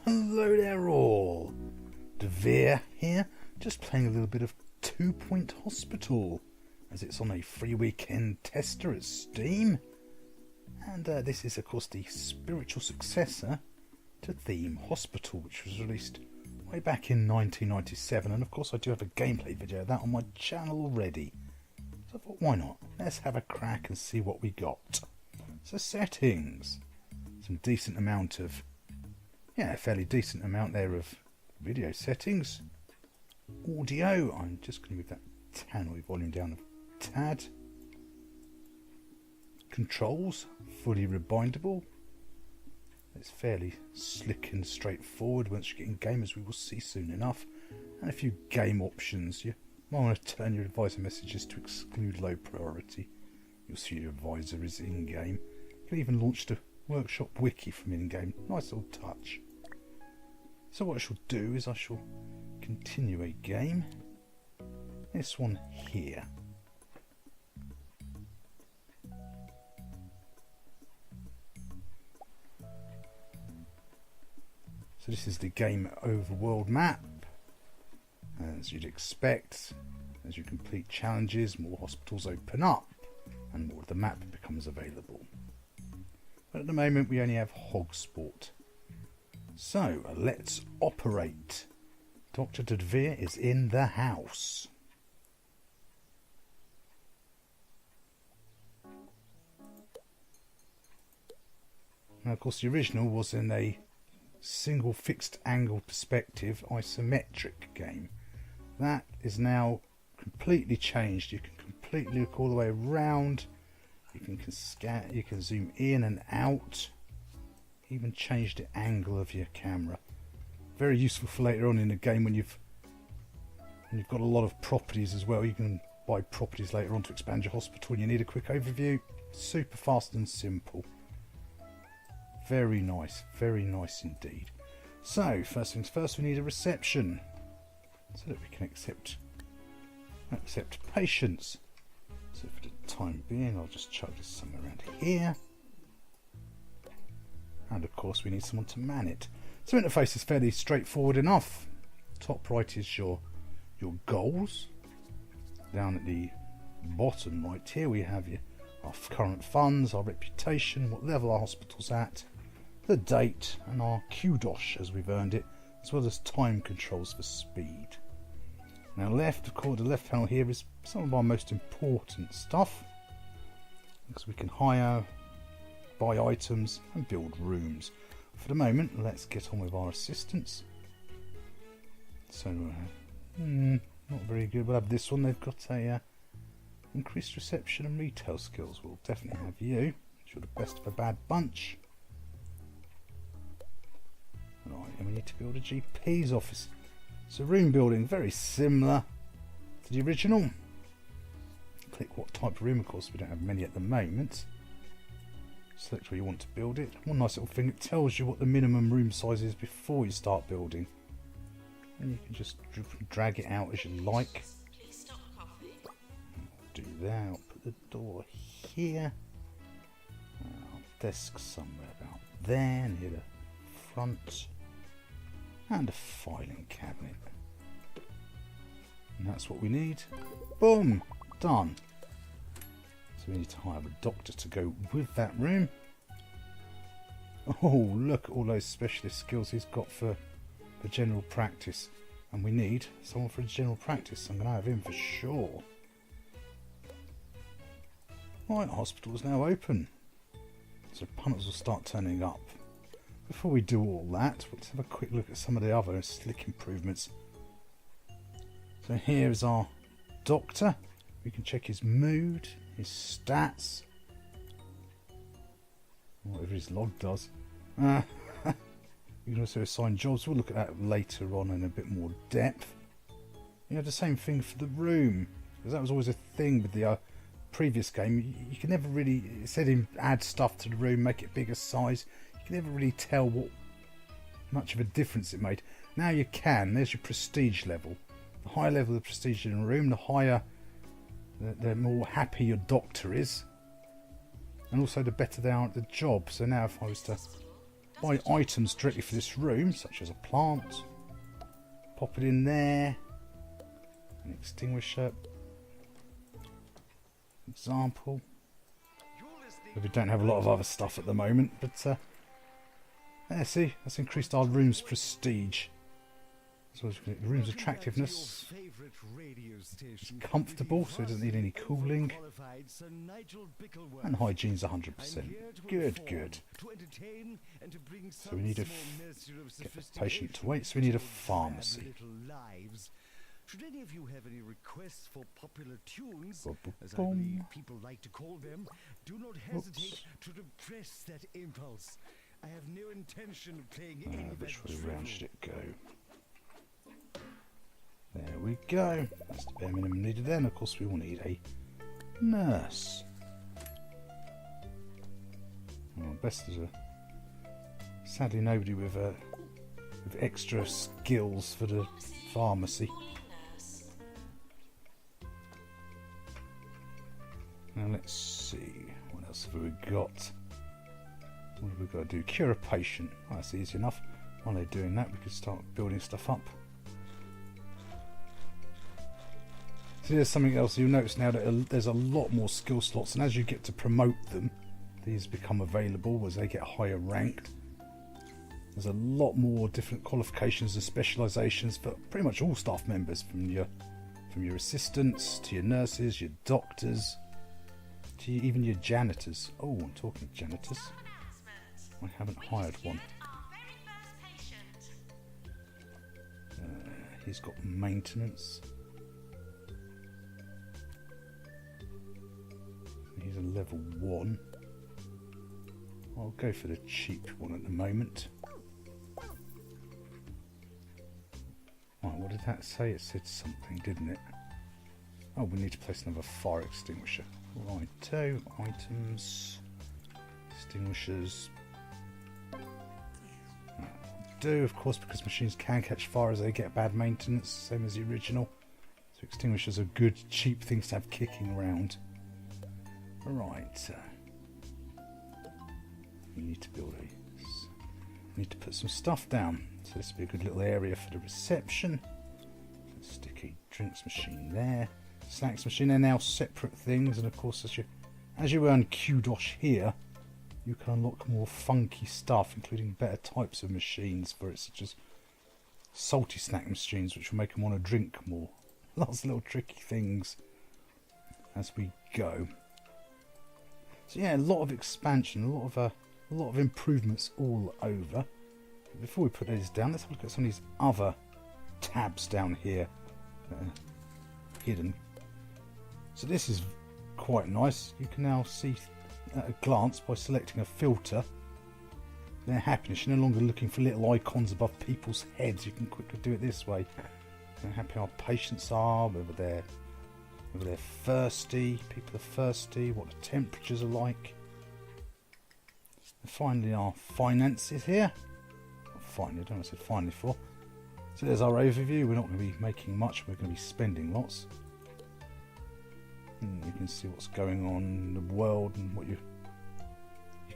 Hello there all. Devere here, just playing a little bit of 2 Point Hospital, as it's on a free weekend tester at Steam. And this is of course the spiritual successor to Theme Hospital, which was released way back in 1997, and of course I do have a gameplay video of that on my channel already. So I thought, why not? Let's have a crack and see what we got. So settings. Some decent amount of, a fairly decent amount there of video settings. Audio, I'm just going to move that tannoy volume down a tad. Controls, fully rebindable. It's fairly slick and straightforward once you get in game, as we will see soon enough. And a few game options. You might want to turn your advisor messages to exclude low priority. You'll see your advisor is in game. You can even launch the workshop wiki from in game. Nice little touch. So what I shall do is I shall continue a game. This one here. So this is the game overworld map. As you'd expect, as you complete challenges, more hospitals open up and more of the map becomes available. But at the moment we only have hog sport. So let's operate. Dr. Devere is in the house. Now of course the original was in a single fixed angle perspective isometric game. That is now completely changed. You can completely look all the way around. You can scan, you can zoom in and out. Even change the angle of your camera. Very useful for later on in the game when you've got a lot of properties as well. You can buy properties later on to expand your hospital and you need a quick overview. Super fast and simple. Very nice indeed. So first things first, we need a reception so that we can accept patients. So for the time being I'll just chuck this somewhere around here, and of course we need someone to man it. So interface is fairly straightforward enough. Top right is your goals. Down at the bottom right here we have our current funds, our reputation, what level our hospital's at, the date, and our kudos as we've earned it, as well as time controls for speed. Now left, of course, the left panel here is some of our most important stuff, because we can hire, buy items and build rooms. For the moment, let's get on with our assistants. So not very good. We'll have this one. They've got a increased reception and retail skills. We'll definitely have you. You're the best of a bad bunch. Right, and we need to build a GP's office. So room building, very similar to the original. Click what type of room, of course we don't have many at the moment. Select where you want to build it. One nice little thing, it tells you what the minimum room size is before you start building. And you can just drag it out as you like. Do that, I'll put the door here. Desk somewhere about there, near the front. And a filing cabinet. And that's what we need. Boom! Done. So we need to hire a doctor to go with that room. Oh, look at all those specialist skills he's got for general practice. And we need someone for general practice. I'm going to have him for sure. Right, the hospital is now open. So punters will start turning up. Before we do all that, let's have a quick look at some of the other slick improvements. So here is our doctor. We can check his mood, his stats, whatever his log does. You can also assign jobs. We'll look at that later on in a bit more depth. You have the same thing for the room, because that was always a thing with the previous game. You can never really, it said him add stuff to the room, make it bigger size. You can never really tell what much of a difference it made. Now you can. There's your prestige level. The higher level of prestige in a room, the higher, the more happy your doctor is, and also the better they are at the job. So now if I was to buy items directly for this room, such as a plant. Pop it in there. An extinguisher. Example. We don't have a lot of other stuff at the moment, but yeah, see, that's increased our room's prestige. So the room's attractiveness. It's comfortable, so it doesn't need any cooling. And hygiene's 100%. Good, good. So we need a get the patient to wait, so we need a pharmacy. Should any of you have any requests for popular tunes, as I Boom. believe people like to call them, do not hesitate to repress that impulse. I have no intention of playing any of that Which way drivel. round should it go? There we go. That's the bare minimum needed there. And of course we will need a nurse. Well, best is sadly nobody with extra skills for the pharmacy. Now let's see, what else have we got? What have we got to do? Cure a patient. Oh, that's easy enough. While they're doing that, we can start building stuff up. So there's something else you'll notice now, that there's a lot more skill slots, and as you get to promote them, these become available as they get higher ranked. There's a lot more different qualifications and specialisations for pretty much all staff members, from your assistants to your nurses, your doctors, to even your janitors. Oh, I'm talking janitors. I haven't hired one. He's got maintenance. He's a level 1. I'll go for the cheap one at the moment. Right, what did that say? It said something, didn't it? Oh, we need to place another fire extinguisher. Righto, items, extinguishers. Do, of course, because machines can catch fire as they get bad maintenance, same as the original. So extinguishers are good, cheap things to have kicking around. Right. We need to build need to put some stuff down. So this will be a good little area for the reception. Let's stick a drinks machine there. Snacks machine, they're now separate things, and of course as you earn Q-Dosh here, you can unlock more funky stuff, including better types of machines for it, such as salty snack machines, which will make them want to drink more. Lots of little tricky things as we go. So yeah, a lot of expansion, a lot of improvements all over. Before we put these down, let's look at some of these other tabs down here that are hidden. So this is quite nice. You can now see at a glance, by selecting a filter, their happiness. You're no longer looking for little icons above people's heads. You can quickly do it this way. How happy our patients are, whether they're thirsty, people are thirsty, what the temperatures are like. And finally, our finances here. Finally, I don't know what I said finally for. So there's our overview. We're not going to be making much, we're going to be spending lots. You can see what's going on in the world and what you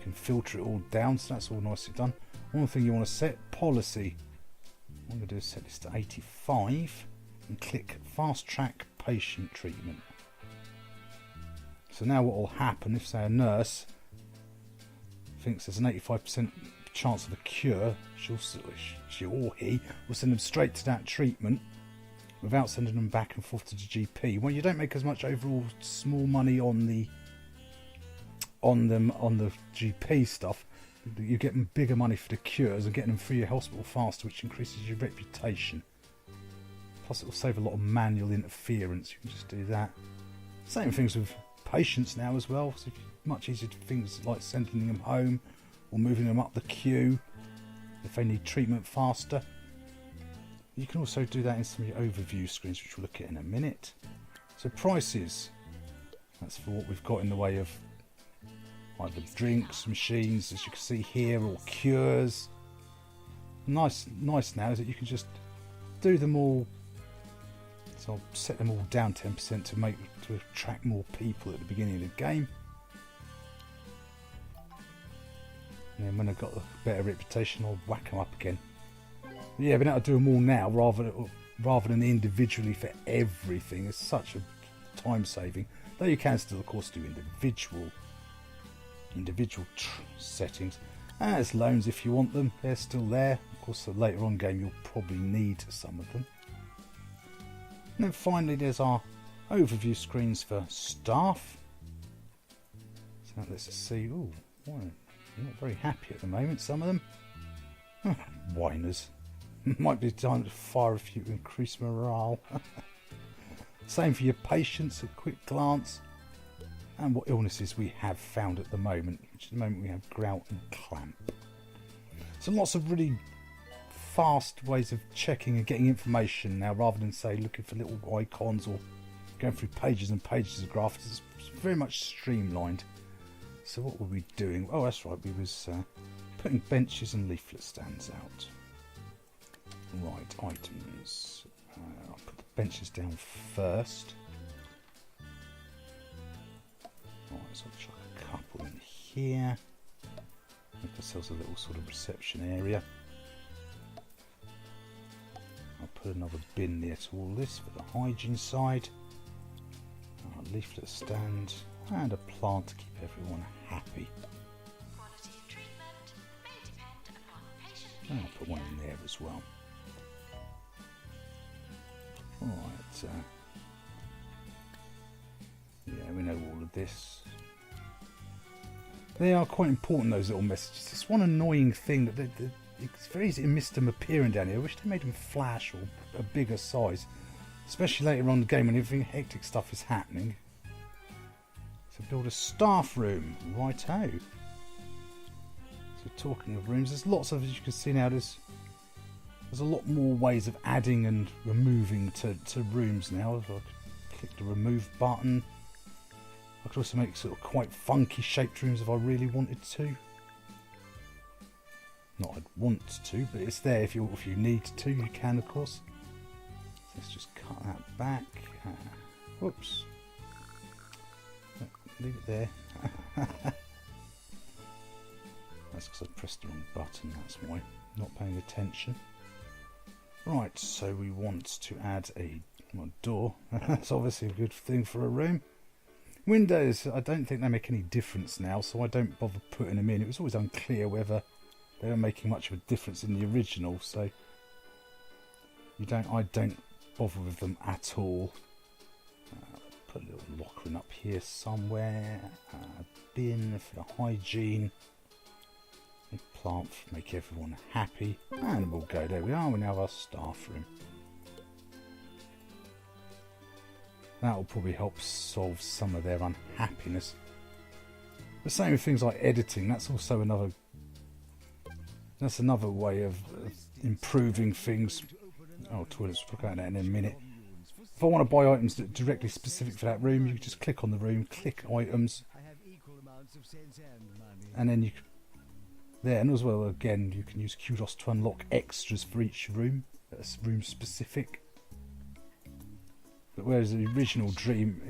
can filter it all down, so that's all nicely done. One thing you want to set, policy. What I'm going to do is set this to 85 and click fast track patient treatment. So now what will happen if, say, a nurse thinks there's an 85% chance of a cure, she or he will send them straight to that treatment without sending them back and forth to the GP. Well, you don't make as much overall small money on the GP stuff. You're getting bigger money for the cures and getting them through your hospital faster, which increases your reputation. Plus it will save a lot of manual interference. You can just do that. Same things with patients now as well. So much easier to things like sending them home or moving them up the queue if they need treatment faster. You can also do that in some of your overview screens, which we'll look at in a minute. So prices, that's for what we've got in the way of either drinks, machines, as you can see here, or cures. Nice now is that you can just do them all. So I'll set them all down 10% to attract more people at the beginning of the game. And then when I've got a better reputation, I'll whack them up again. But yeah, being able to do them all now rather than individually for everything is such a time saving. Though you can still, of course, do individual settings. As loans, if you want them, they're still there. Of course, later on game, you'll probably need some of them. And then finally, there's our overview screens for staff. So that lets us see. Ooh, I'm not very happy at the moment. Some of them, whiners. Might be time to fire a few to increase morale. Same for your patients, a quick glance. And what illnesses we have found at the moment. Which at the moment we have grout and clamp. So lots of really fast ways of checking and getting information now, rather than say looking for little icons or going through pages and pages of graphs. It's very much streamlined. So what were we doing? Oh, that's right, we was putting benches and leaflet stands out. Right, items. I'll put the benches down first. Right, so I'll chuck a couple in here. Make ourselves a little sort of reception area. I'll put another bin near to all this for the hygiene side. A leaflet stand and a plant to keep everyone happy. Quality of treatment may depend upon patient And I'll put one in there as well. Right, yeah, we know all of this. They are quite important, those little messages. It's one annoying thing that it's very easy to miss them appearing down here. I wish they made them flash or a bigger size, especially later on in the game when everything hectic stuff is happening. So build a staff room, righto. So talking of rooms, there's lots of, as you can see now, there's a lot more ways of adding and removing to rooms now. If I could click the remove button, I could also make sort of quite funky shaped rooms if I really wanted to. Not I'd want to, but it's there if you need to, you can, of course. So let's just cut that back. Whoops. Leave it there. That's because I pressed the wrong button, that's why. Not paying attention. Right, so we want to add a door. That's obviously a good thing for a room. Windows, I don't think they make any difference now, so I don't bother putting them in. It was always unclear whether they were making much of a difference in the original, so I don't bother with them at all. Put a little locker up here somewhere. Bin for the hygiene. A plant to make everyone happy. And we'll go, there we are, we now have our staff room. That will probably help solve some of their unhappiness. The same with things like editing. That's also another way of improving things. Oh, toilets, we'll talk about that in a minute. If I want to buy items that are directly specific for that room, you can just click on the room, click items, and then you can, there, and as well, again, you can use kudos to unlock extras for each room that's room specific. But whereas in the original Dream,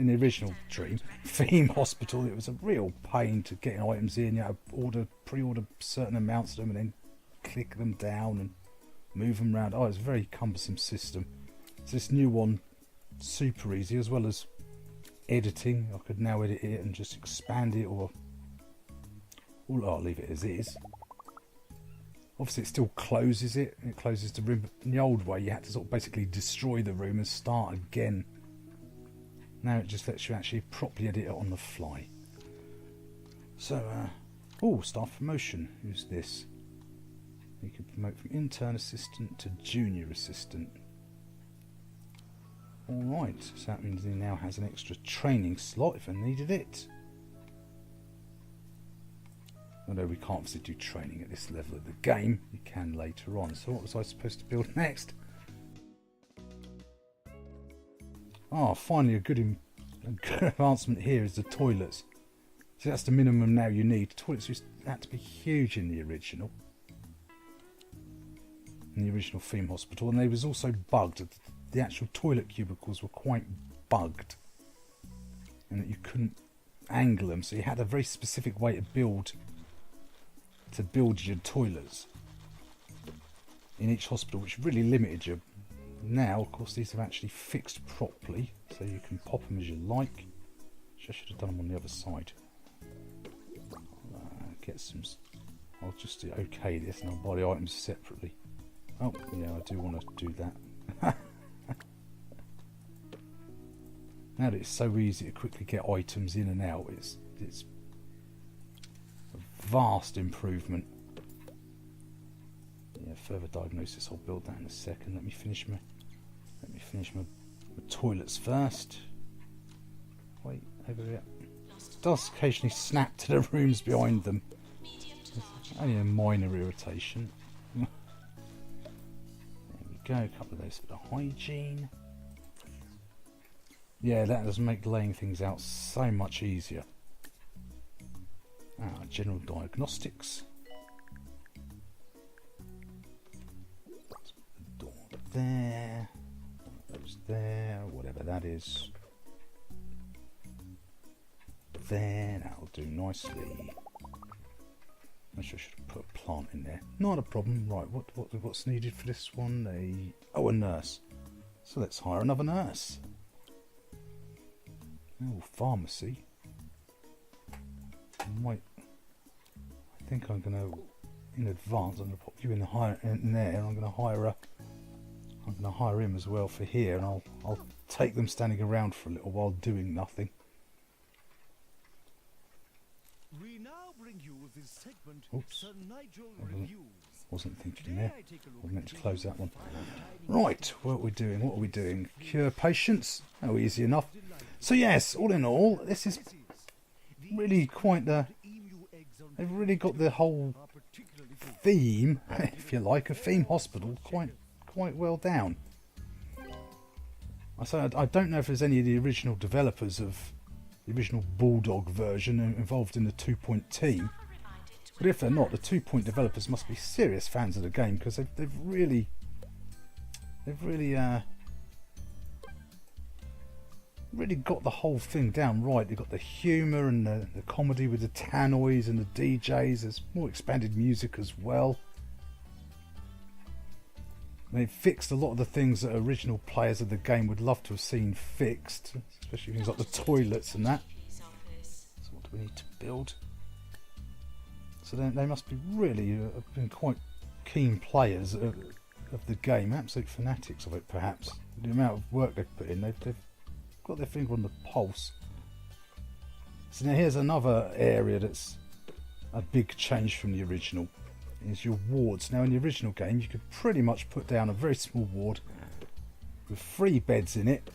Theme Hospital, it was a real pain to get items in. You had to pre-order certain amounts of them and then click them down and move them around. Oh, it's a very cumbersome system. So this new one, super easy, as well as editing. I could now edit it and just expand it, or I'll leave it as is. Obviously it still closes it. It closes the room, but in the old way you had to sort of basically destroy the room and start again. Now it just lets you actually properly edit it on the fly. So, staff promotion. Who's this? You can promote from intern assistant to junior assistant. Alright, so that means he now has an extra training slot if I needed it. Although we can't obviously do training at this level of the game, you can later on. So what was I supposed to build next? Finally a good advancement here is the toilets. So that's the minimum now you need. Toilets had to be huge in the original. In the original Theme Hospital, and they was also bugged. The actual toilet cubicles were quite bugged, and that you couldn't angle them, so you had a very specific way to build to build your toilets in each hospital, which really limited you. Now, of course, these are actually fixed properly, so you can pop them as you like. I should have done them on the other side. Get some. I'll just do okay this, and I'll buy the items separately. Oh, yeah, I do want to do that. Now that it's so easy to quickly get items in and out, it's a vast improvement. Yeah, further diagnosis. I'll build that in a second. Let me finish my toilets first. Wait, over here. It does occasionally snap to the rooms behind them. Only a minor irritation. There we go. A couple of those for the hygiene. Yeah, that does make laying things out so much easier. General diagnostics. Let's put the door there. Those there, whatever that is. There, that'll do nicely. I should have put a plant in there. Not a problem. Right, what's needed for this one? A nurse. So let's hire another nurse. Oh, pharmacy. I think I'm gonna, in advance, I'm gonna pop you in there, and I'm gonna hire him as well for here, and I'll take them standing around for a little while doing nothing. We now bring you this segment. Oops. Sir Nigel Reviews. Wasn't thinking there. I meant to close that one. Right, what are we doing? Cure patients. Oh, easy enough. So yes, all in all, this is really quite the... They've really got the whole theme, if you like, of Theme Hospital quite well down. I don't know if there's any of the original developers of the original Bulldog version involved in the 2-point team. But if they're not, the 2-point developers must be serious fans of the game, because they've really got the whole thing down right. They've got the humour and the comedy with the tannoys and the DJs. There's more expanded music as well. They've fixed a lot of the things that original players of the game would love to have seen fixed, especially things like the toilets and that. So what do we need to build? So they must be really been quite keen players of the game, absolute fanatics of it perhaps. The amount of work they've put in, they've got their finger on the pulse. So now here's another area that's a big change from the original, is your wards. Now in the original game you could pretty much put down a very small ward with 3 beds in it,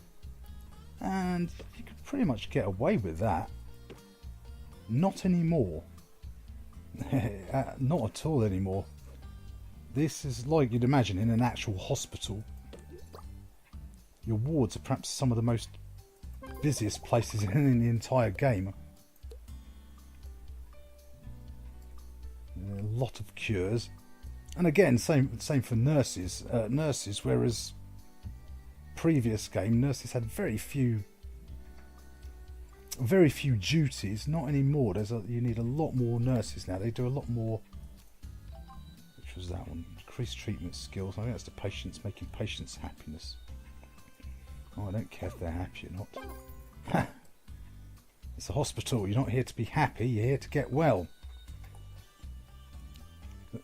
and you could pretty much get away with that. Not anymore. Not at all anymore. This is like you'd imagine in an actual hospital. Your wards are perhaps some of the most busiest places in the entire game. A lot of cures, and again, same for nurses. Whereas previous game, nurses had very few duties. Not anymore. You need a lot more nurses now. They do a lot more. Which was that one? Increased treatment skills. I think that's the patients, making patients happiness. Oh, I don't care if they're happy or not. It's a hospital. You're not here to be happy. You're here to get well.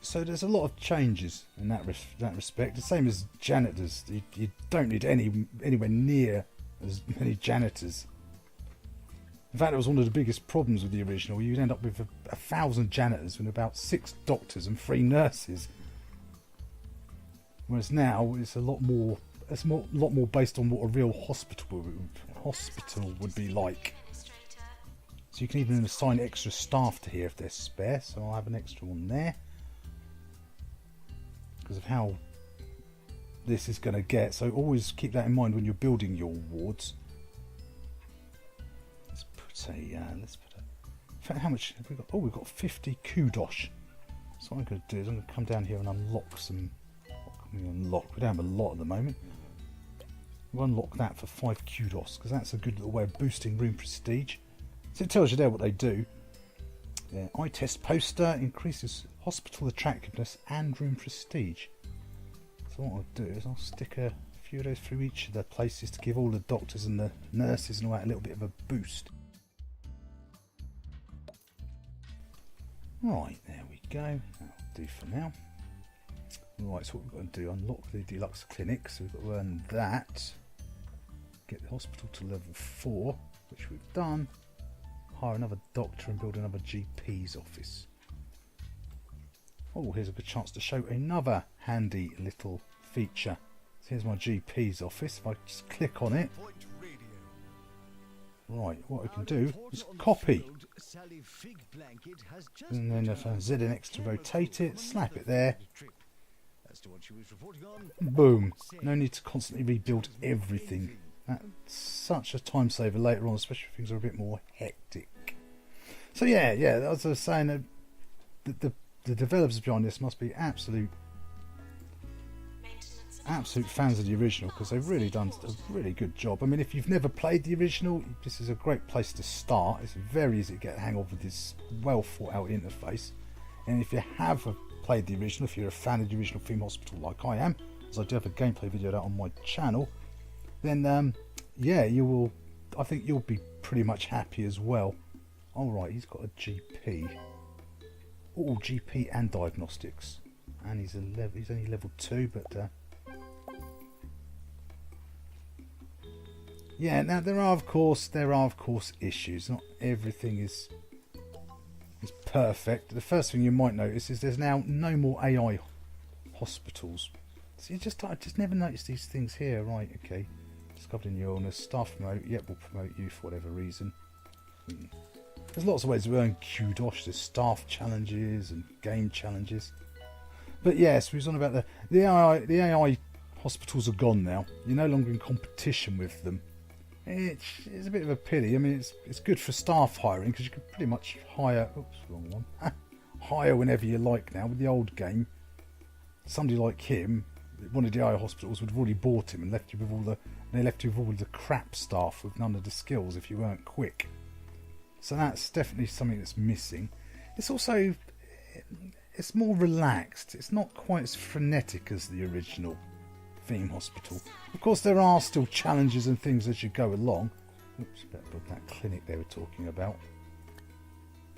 So there's a lot of changes in that respect. The same as janitors. You don't need anywhere near as many janitors. In fact, it was one of the biggest problems with the original. You'd end up with 1,000 janitors and about 6 doctors and 3 nurses. Whereas now it's a lot more. It's a lot more based on what a real hospital would be like. So you can even assign extra staff to here if they're spare. So I'll have an extra one there because of how this is going to get. So always keep that in mind when you're building your wards. Let's put a. In fact, how much have we got? Oh, we've got 50 kudos. So what I'm going to do is I'm going to come down here and unlock some. What can we unlock? We don't have a lot at the moment. We'll unlock that for 5 kudos because that's a good little way of boosting room prestige. So it tells you there what they do. Yeah, eye test poster increases hospital attractiveness and room prestige. So what I'll do is I'll stick a few of those through each of the places to give all the doctors and the nurses and all that a little bit of a boost. Right, there we go. That'll do for now. Right, so what we've got to do, unlock the deluxe clinic, so we've got to earn that. Get the hospital to level 4, which we've done. Hire another doctor and build another GP's office. Oh, here's a good chance to show another handy little feature. So here's my GP's office. If I just click on it. Right, what we can do is copy. And then if I Z and X to rotate it, slap it there. Boom. No need to constantly rebuild everything. That's such a time saver later on, especially if things are a bit more hectic. So yeah, as I was saying, the developers behind this must be absolute fans of the original, because they've really done a really good job. I mean, if you've never played the original, this is a great place to start. It's very easy to get a hang of with this well thought out interface. And if you have played the original, if you're a fan of the original Theme Hospital like I am, as I do have a gameplay video out on my channel, then yeah, I think you'll be pretty much happy as well. Alright, he's got a GP. All GP and diagnostics. And he's only level 2, but yeah, now there are of course issues. Not everything is perfect. The first thing you might notice is there's now no more AI hospitals. So I just never noticed these things here. Right, okay. Discovered a new illness, staff promote, yep, we'll promote you for whatever reason. There's lots of ways to earn kudos. There's staff challenges and game challenges. But yes, we was on about the AI hospitals are gone now. You're no longer in competition with them. It's a bit of a pity. I mean, it's good for staff hiring, because you can pretty much hire... Oops, wrong one. Hire whenever you like now. With the old game, somebody like him, one of the AI hospitals would have already bought him and left you with all the crap staff with none of the skills if you weren't quick. So that's definitely something that's missing. It's also... it's more relaxed. It's not quite as frenetic as the original Theme Hospital. Of course, there are still challenges and things as you go along. Oops, better build that clinic they were talking about.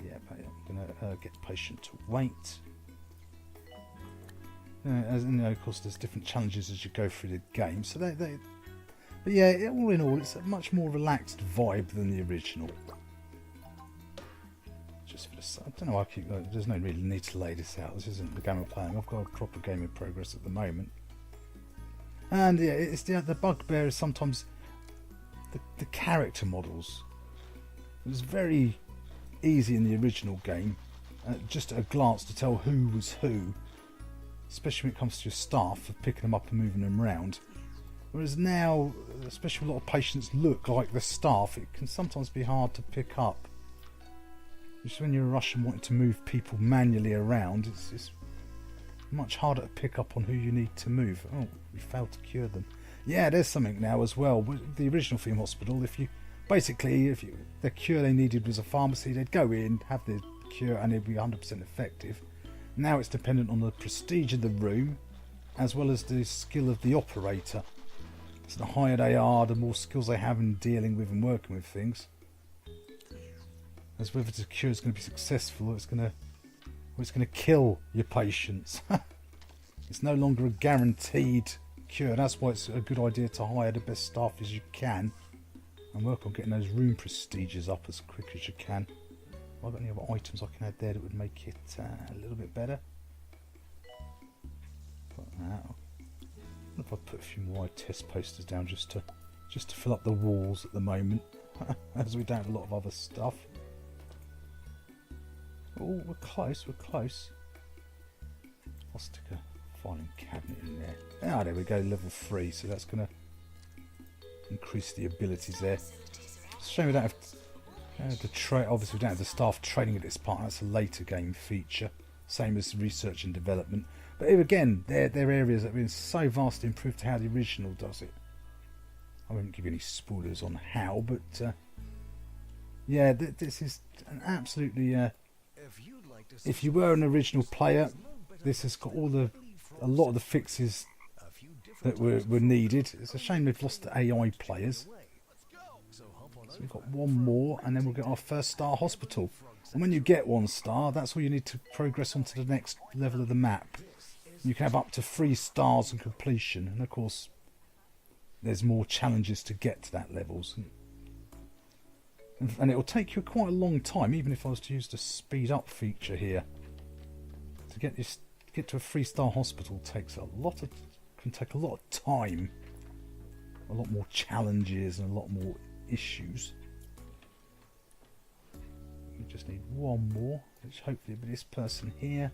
Yeah, but I'm going to get the patient to wait. As you know, of course, there's different challenges as you go through the game. So but yeah, all in all, it's a much more relaxed vibe than the original. Just for the, I don't know. There's no real need to lay this out. This isn't the game I'm playing. I've got a proper game in progress at the moment. And yeah, it's the bugbear is sometimes the character models. It was very easy in the original game, just at a glance to tell who was who, especially when it comes to your staff, of picking them up and moving them around. Whereas now, especially when a lot of patients look like the staff, it can sometimes be hard to pick up. Just when you're in a rush and wanting to move people manually around, it's much harder to pick up on who you need to move. Oh, we failed to cure them. Yeah, there's something now as well. With the original Theme Hospital, if the cure they needed was a pharmacy, they'd go in, have the cure, and it'd be 100% effective. Now it's dependent on the prestige of the room, as well as the skill of the operator. So the higher they are, the more skills they have in dealing with and working with things. As whether the cure is going to be successful, or it's going to kill your patients. It's no longer a guaranteed cure. That's why it's a good idea to hire the best staff as you can and work on getting those room prestiges up as quick as you can. Have I got any other items I can add there that would make it a little bit better? Put that. If I put a few more test posters down just to fill up the walls at the moment, as we don't have a lot of other stuff. Oh, we're close. I'll stick a filing cabinet in there. Ah, there we go, level 3. So that's going to increase the abilities there. It's a shame we don't have obviously we don't have the staff training at this part. That's a later game feature. Same as research and development. But here again, they're areas that have been so vastly improved to how the original does it. I won't give you any spoilers on how, but yeah, this is an absolutely if you were an original player, this has got a lot of the fixes that were needed. It's a shame they've lost the AI players. So we've got one more, and then we'll get our first star hospital. And when you get 1 star, that's all you need to progress on to the next level of the map. You can have up to 3 stars and completion, and of course there's more challenges to get to that levels. And it will take you quite a long time, even if I was to use the speed up feature here. To get to a 3-star hospital can take a lot of time, a lot more challenges and a lot more issues. We just need one more, which hopefully will be this person here.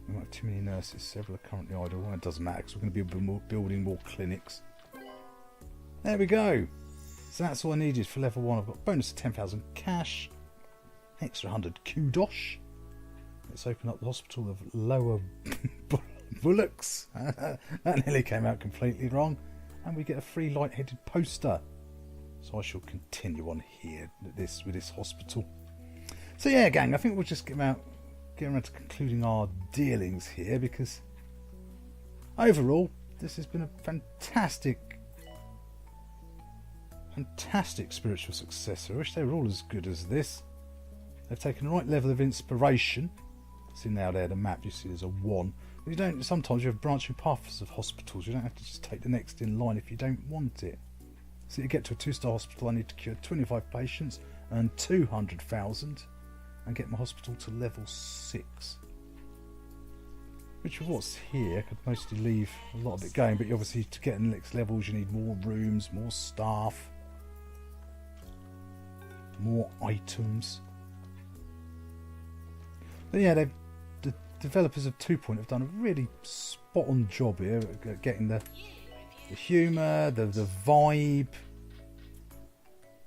We might have too many nurses, several are currently idle. Well, it doesn't matter because we're going to be building more clinics. There we go. So that's all I needed for level 1. I've got bonus of 10,000 cash, extra 100 kudos. Let's open up the hospital of Lower Bullocks. That nearly came out completely wrong. And we get a free light-headed poster. So I shall continue on here with this hospital. So yeah, gang, I think we'll just get around to concluding our dealings here, because overall this has been a fantastic spiritual successor. I wish they were all as good as this. They've taken the right level of inspiration. See now there, the map, you see there's a 1. You don't. Sometimes you have branching paths of hospitals. You don't have to just take the next in line if you don't want it. So to get to a 2-star hospital, I need to cure 25 patients and 200,000 and get my hospital to level 6. Which with what's here could mostly leave a lot of it going, but obviously to get in the next levels you need more rooms, more staff, more items. But yeah, the developers of 2 Point have done a really spot on job here at getting the humour, the vibe.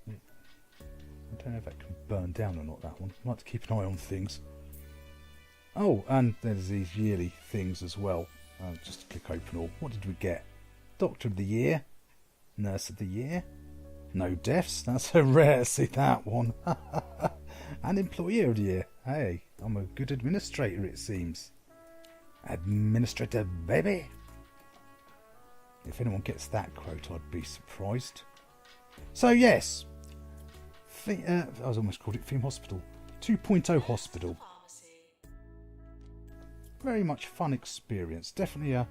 I don't know if that can burn down or not, that one. I like to keep an eye on things. Oh, and there's these yearly things as well. Just click open all. What did we get? Doctor of the Year, Nurse of the Year, no deaths. That's a rare. See that one. And Employee of the Year. Hey, I'm a good administrator, it seems. Administrator, baby. If anyone gets that quote, I'd be surprised. So yes, I was almost called it Theme Hospital. 2.0 Hospital. Very much fun experience. Definitely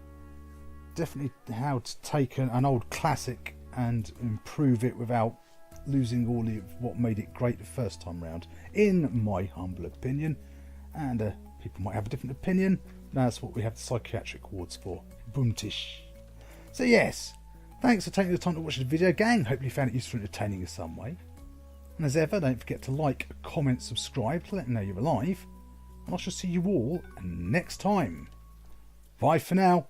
how to take an old classic and improve it without losing all of what made it great the first time round, in my humble opinion. And people might have a different opinion. That's what we have the psychiatric wards for. Boomtish. So yes, thanks for taking the time to watch the video, gang. Hope you found it useful and entertaining in some way. And as ever, don't forget to like, comment, subscribe to let me know you're alive. And I shall see you all next time. Bye for now.